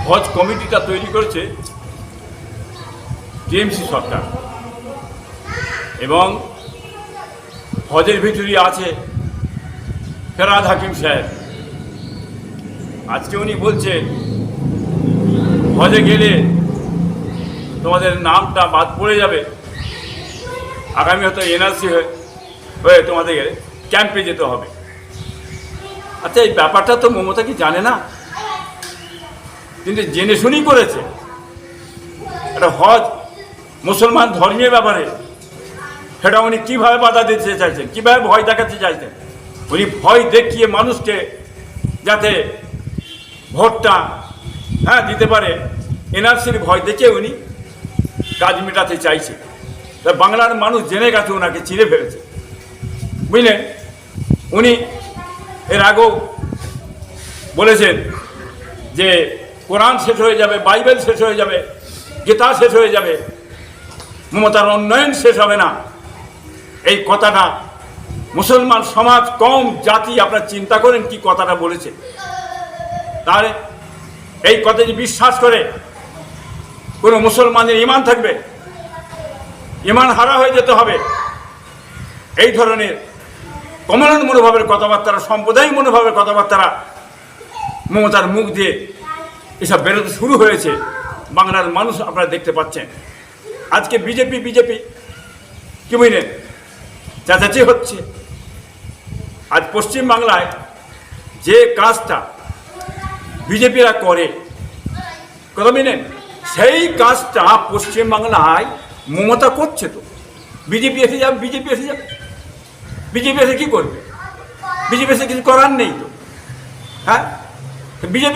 হজ কমিটিটা তৈরি করেছে টিএমসি সরকার, এবং হজের ভিতরে আছে ফেরাদ হাকিম সাহেব। আজকে উনি বলছেন হজে গেলে তোমাদের নামটা বাদ পড়ে যাবে, আগামী হয়তো এনআরসি হয়ে তোমাদের ক্যাম্পে যেতে হবে। আচ্ছা, এই ব্যাপারটা তো মমতা কি জানে না? কিন্তু জেনে শুনেই করেছে। একটা হজ মুসলমান ধর্মীয় ব্যাপারে, সেটা উনি কীভাবে বাধা দিতে চাইছেন, কীভাবে ভয় দেখাতে চাইছেন? উনি ভয় দেখিয়ে মানুষকে যাতে ভোটটা দিতে পারে, এনআরসির ভয় দেখে উনি কাজ মেটাতে চাইছে। তা বাংলার মানুষ জেনে গেছে, ওনাকে চিনে ফেলেছে, বুঝলেন? উনি এর আগেও বলেছেন যে কোরআন শেষ হয়ে যাবে, বাইবেল শেষ হয়ে যাবে, গীতা শেষ হয়ে যাবে, মমতার উন্নয়ন শেষ হবে না। এই কথাটা মুসলমান সমাজ, কম, জাতি, আপনারা চিন্তা করেন কি কথাটা বলেছে। তাহলে এই কথা যে বিশ্বাস করে কোনো মুসলমানের ঈমান থাকবে? ঈমান হারা হয়ে যেতে হবে। এই ধরনের কমন মনোভাবের কথাবার্তা, সম্প্রদায়িক মনোভাবের কথাবার্তা মমতার মুখ দিয়ে এসব বেরোতে শুরু হয়েছে। বাংলার মানুষ আপনারা দেখতে পাচ্ছেন। আজকে বিজেপি কি বুঝলেন, চেঁচাচি হচ্ছে। আজ পশ্চিমবাংলায় যে কাজটা বিজেপিরা করে, কথা বুঝলেন, সেই কাজটা পশ্চিমবাংলায় মমতা করছে। তো বিজেপি এসে যাবে, বিজেপি এসে কী করবে? বিজেপি এসে কিছু করার নেই তো। বিজেপি